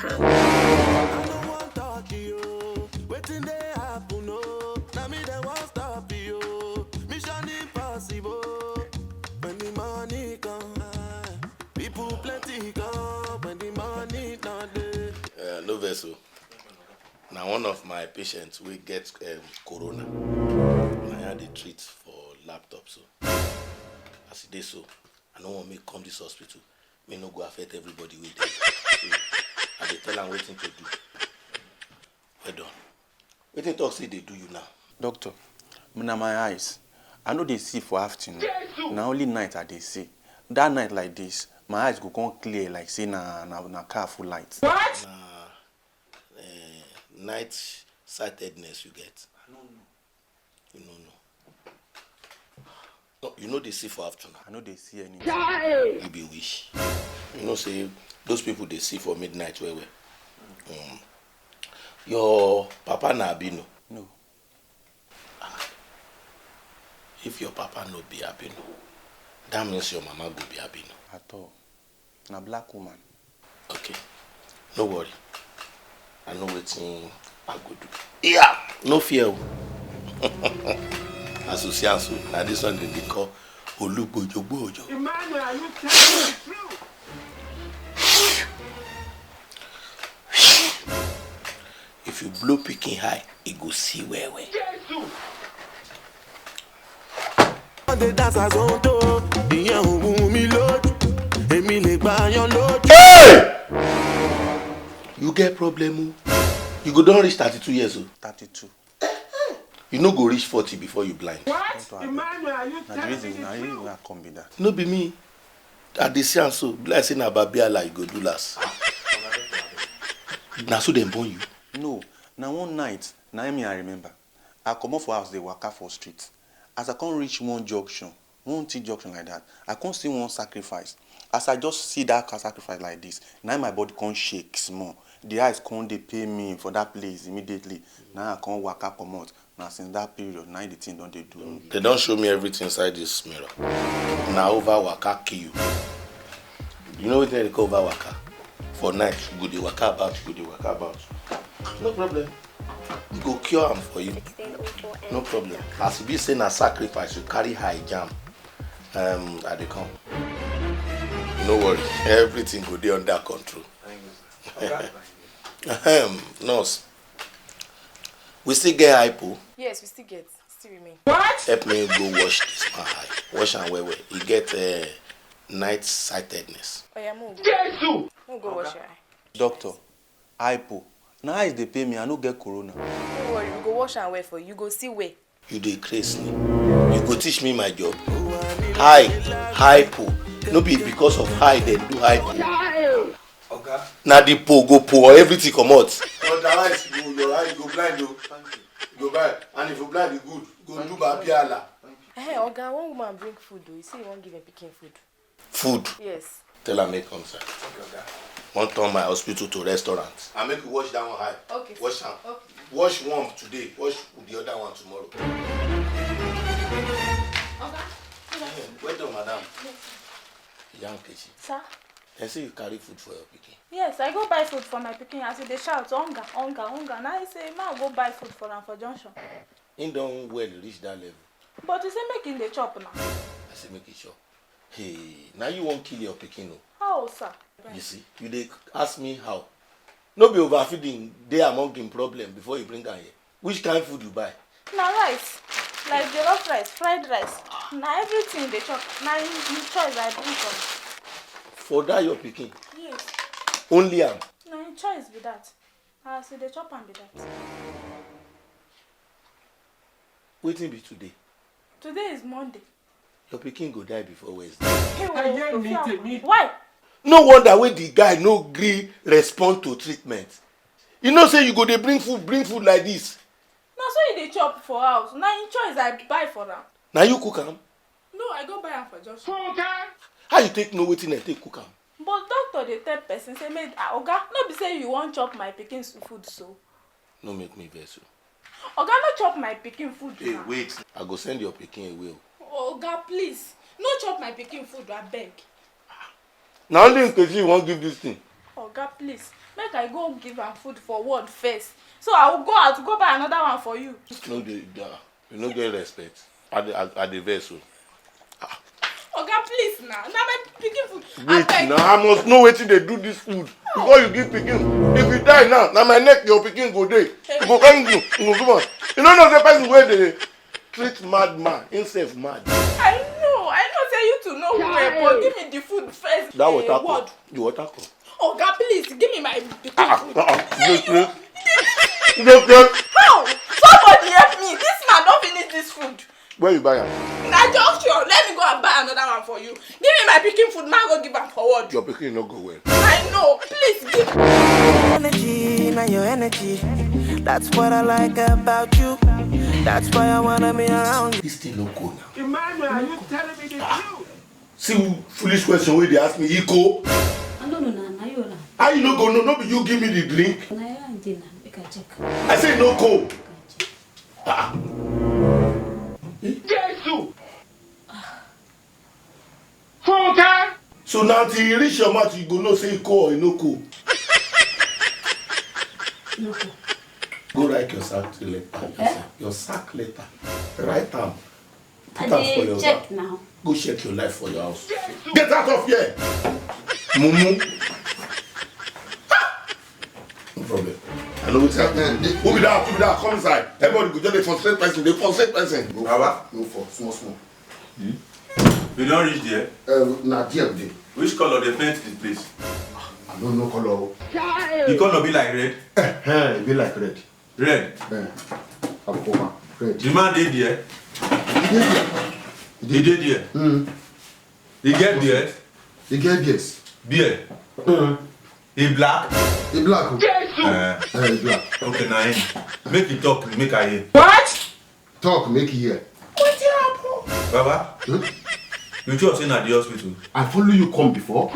don't want talk to you. Waiting they happen, no. Now me they won't stop you. Mission impossible. When the money come, people plenty come. When the money not there. No vessel. Now one of my patients will get corona. I had a treat for laptop, so as it is so, I don't want me come this hospital. Me no go affect everybody with them. So I dey tell am wetin to do. Well done. Wetin talk say they do you now? Doctor, na my eyes. I know they see for afternoon. Now only night I they see. That night like this, my eyes go come clear like say na car full light. What? Night sightedness you get. I don't know. You don't know. No, you know they see for afternoon. I know they see anything. You be wish. You know say those people they see for midnight where. Your papa na Abino? No. If your papa no be Abino, that means your mama go be Abino. At all. Na black woman. Okay. No worry. I know wetin I go do. Yeah, no fear. Association. Now this one they call Olugbojo. Emmanuel, are you telling me the truth? If you blow picking high, it go see where. The dancers on top, ìyẹn ò wù mí lójú, èmi lè gbà yan lójú. You get problem? You go don reach 32 years old. 32. You no go reach 40 before you blind. What? Emmanuel, are you Na the telling me reason the na truth? you where I come be that. No be me. I dey see am so. Like say na Babiala you go do last. Na so dem born you. No. Now one night, na me I remember. I come off for house, they waka for street. As I come reach one junction like that, I come see one sacrifice. As I just see that sacrifice like this, now my body come shake small. The eyes come they pay me for that place immediately. Now I come waka comot. Now since that period, now the thing don't they do me. They don't show me everything inside this mirror. Now over waka kill you. You know what they call over waka? For night, you go dey waka about, No problem. We go cure am for you. No problem. As you be saying a sacrifice, you carry high jam. I dey come. No worry. Everything go dey under control. Thank you, sir. Nurse. We still get hypo. Yes, we still get. Still remain. Help me go wash this man eye. Wash am well. He get night sightedness. Oh yeah, move. Jesus! Move, go wash your eye. Doctor, hypo. Now eyes they pay me, I no get corona. Don't worry, we go wash and wear for you. You go see where. You dey craze me. You go teach me my job. Hypo. No be because of high they do hypo. Okay. Na the po go po or everything comot. Otherwise, your eye go blind, though. You go blind. And if you blind, you good. Go do Babiala. Hey, Oga, one woman bring food though. You say you won't give a picking food. Food. Yes. Tell her make come sir. Won't turn my hospital to restaurant. I make you wash that one high. Okay. Wash am. Okay. Wash one today. Wash the other one tomorrow. Well done, madam. Young Kechi. Sir? I say you carry food for your pikin. Yes, I go buy food for my pikin as they shout, hunger, hunger, hunger. Now I say, ma go buy food for am for junction. He don well reach that level. But you say make him dey chop now. I say make it sure. Hey, now you won't kill your pikin o. How, sir? You see, you dey ask me how. No be overfeeding dey among him problem before you bring am here. Which kind of food you buy? Na rice, like jollof rice, fried rice. Na everything they chop. Na him choice I bring for For that your pikin. Yes. Only am. Na him choice be that. As they chop am be that. Wetin be today? Today is Monday. Your pikin go die before Wednesday. Why? No wonder wey the guy no gree respond to treatment. You know say you go dey bring food like this. Na so you dey chop for house. Na him choice I buy for am. Na you cook am? No, I go buy am for junction. How you take know wetin I take cook am? But doctor dey tell person say make oga no be say you wan chop my pikin food so. No make me vex o. Oga no chop my pikin food Hey, now. wait. I go send your pikin away o. Oga please no chop my pikin food abeg. Na only Nkechi you wan give this thing. Oga please Make I go give am food for ward first. So I will go out to go buy another one for you. No, you no get respect. At the vessel. Oga, please now. Now my pikin food. Wait, now I must know wetin dey do this food before you give pikin. If you die now, na my neck your pikin go dey. You go come you go come on. You no know the person wey dey treat madman, himself mad. I know say you to know who but give me the food first. That water come. The water come. Oga, please give me my pikin food. How? Somebody help me. This man don't finish this food. Where you buy am? Na junction. Let me go and buy another one for you. Give me my pikin food. Man go give am forward. Your pikin no go well. I know. Please give. Energy, now your energy. That's what I like about you. That's why I wanna be around you. This thing no go now. Emmanuel, are you telling me the truth? See foolish question wey dey ask me, Iko. No, you na. How you no go know? No be you give me the drink. Na you and dinner. Make I check. I say no go. Jesus! Funke! So now till you reach your mouth, you go know say Iko or no go. No. Go write your sack letter. Your sack letter. Write am. I Put am for your check back. now. Go check your life for your house. Get out of here! Mumu. No problem. I know what's happening. Who be that? Come inside. Everybody go just dey frustrate person. They frustrate person. Baba, no for small. You don't reach there? Na there dey. Which color they paint this place? I don't know color. The color be like red? It be like red. Red? Abukoma, red. The man did there? He did there? He get beard? He get yes. Beard? He black? He black. Jesus! He black. Okay, now him. Make it talk, make I hear. What? Talk, make it hear. Baba? You sure say na the hospital? I follow you come before.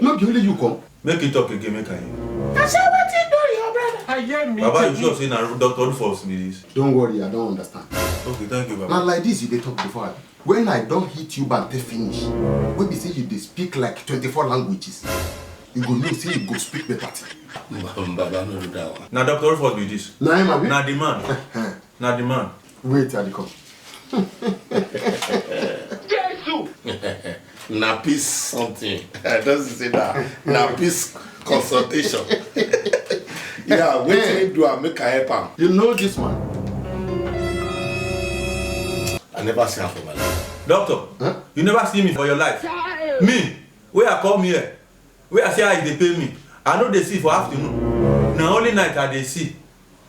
No be only you come. Make it talk again, make I hear. I said what you do, your brother. I hear me. Baba, you sure say na Dr. Rufus be this? Don't worry, I don't understand. Okay, thank you, Baba. Now like this, you dey talk before. When I don't hit you bante finish, when be say you dey speak like 24 languages, you go know say you go speak better thing. Baba no do that one. Na Dr. Rufus be this? Na him abi? Na the man. Na the man. Wait till they come. Jesus! Na peace something. I don't say that. Na peace consultation. Yeah, wetin you do, I make I help am. You know this man? I never see am for my life. Doctor, you never see me for your life. Me, where I come here, where I say how they pay me, I know they see for afternoon. Na only night I dey see.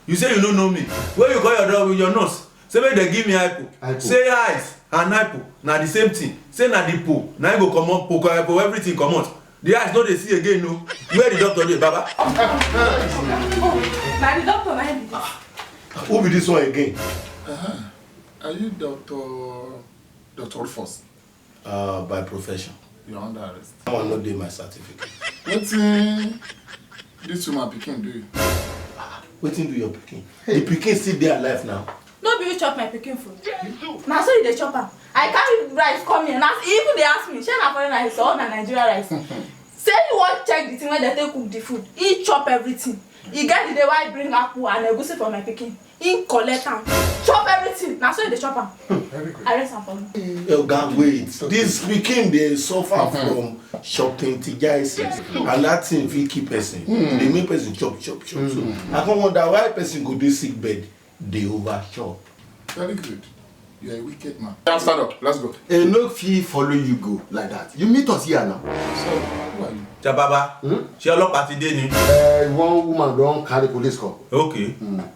You say you don't know me. Where you call your dog with your nose? Say make they give me hypo. Say eyes and hypo. Na the same thing. Say na the po. Na you go comot po, hypo, everything comot. The eyes no dey see again, no. Where the doctor dey, Baba? Na the doctor na him be this. Who be this one again? Are you Dr. Rufus? By profession. You're under arrest. I want to do my certificate. Wetin this woman pikin do you? Wetin do your pikin? The pikin still dey alive now. No be you chop my pikin food. Na so you dey chop am. I carry rice come here. Na even dey ask me, shey na foreign rice or na Nigeria rice? Say you wan check the thing wey dem take cook the food. He chop everything. E get the day wey I bring apple and egusi for my pikin. He collect am. Chop everything. Na so you dey chop am. Arrest am for me. Oga, wait. This pikin dey suffer from shortentitis, and that thing fit kill person. Dey make person chop. So I come wonder why person go dey sick bed dey over chop. Very good. You are a wicked man. Stand up. Let's go. No fee follow you go like that. You meet us here now. So who are you? Baba, she ọlọ́pàá ti dé ni. One woman don carry police call. Okay.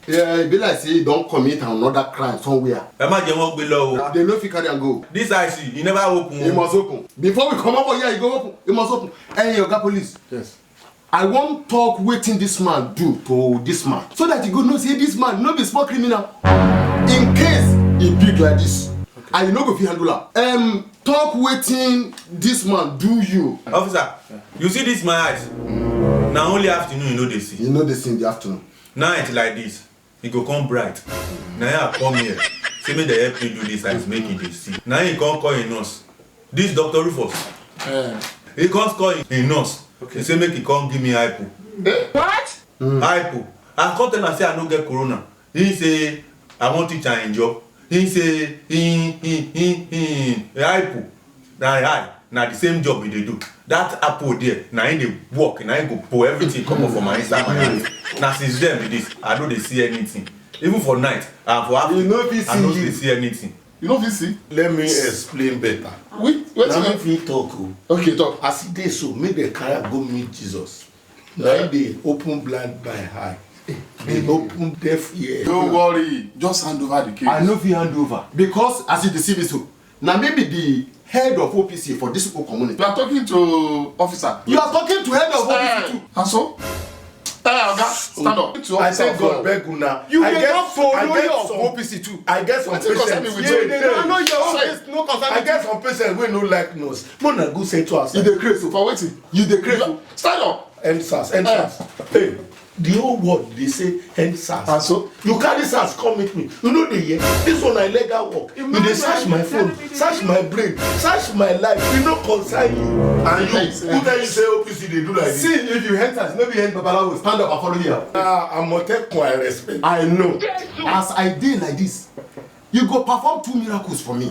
E be like say you don commit another crime somewhere. Ẹ má jẹ́ wọ́n gbé lọ o. They no fit carry am go. This IC, you never open. You must open. Before we come up here, you go open. You must open. Hey, Oga Police. Yes. I wan talk wetin this man do to this man, so that you go know say this man no be small criminal. In case he big like this, and you no go fit handle am. Talk wetin this man do you. Officer, you see this my eyes? Na only afternoon you know they see. You know they see in the afternoon. Night like this, e go come bright. Na I come here, say make they help me do this eyes, make it dey see. Na he come call him nurse. This Dr. Rufus. He come call him nurse. Okay. He say make he come give me hypo. What? Hypo. I come tell am say I no get corona. He say I wan teach am job. He say hypo. Na the same job we dey do. That apple there, na him dey work, na him go pour everything come up for my inside my hand. Na since then be this, I no dey see anything. Even for night and for afternoon, I no dey see anything. You know VC? Let me explain better. Wait, Now if you talk, okay, talk. as it is so, make the carry go meet Jesus. Now they open blind by eye. They open deaf ear. Don't worry, just hand over the case. I know if you hand over because as you deceive me so. Now maybe the head of OPC for this whole community. You are talking to officer. You are talking to head of OPC too. And so? Oga, stand up. I say God beg una. You I dey get not follow I get your some- OPC too. I get some Wetin concern patients. me with You you? dey know your own case no concern I me. get some patients wey no like nurse. Mo na go settle You outside. dey crazy For waiting. You dey crazy. Stand up. NSAS. Hey, the whole world dey say NSAS. And so? You carry SARS come meet me. You know dey hear? This one na illegal work. You dey search my phone, search my brain, search my life. E no concern you. And you, who tell you say OPC dey do like this? See if you enter, maybe you enter Babalawo, stand up and follow here. Amotekun I respect. I know. As I dey like this, you go perform 2 miracles for me.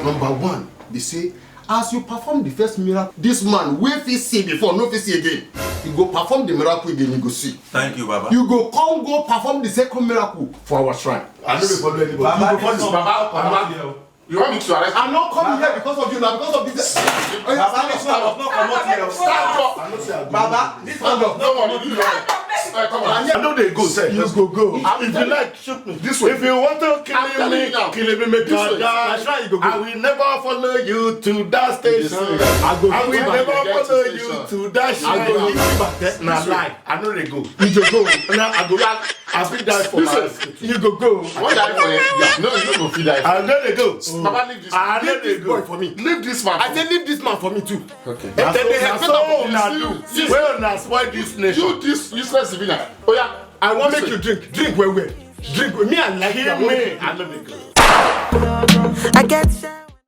Number 1, they say, as you perform the first miracle, this man wey fit see before, no fit see again. You go perform the miracle again, you go see. Thank you, Baba. You go come go perform the second miracle for our shrine. I no dey follow anybody. Baba, You go follow this this one- Baba. Baba, You want me to arrest you? I'm not coming here because of you now, because of this. Baba, this one was not comot here. Stand up. I no say I go. Baba, this one was Don't not worry, you right. Come on. I know they go say. You go. If you like, shoot me. This way. If you want to I'm kill telling me, you now. kill me, make This you way. die. That's right, you go. I will never follow you to that station. I go I will give you never back the follow station. you to that I go shrine. give you back That's not lie. I know they go. You go. Now I go. I fit die for my. You go. What die for him? No, you no go fit die. I know they go. Baba, leave this. I know Leave they this boy go. for me. Leave this man. I say leave this man for me too. Okay. That's Then they so have now set up so for una this. do. Well, una spoil this nation. You this useless civilian. Oh yeah. I want make you drink. Drink well. Drink with me and like Hear you. me. I know they go. I get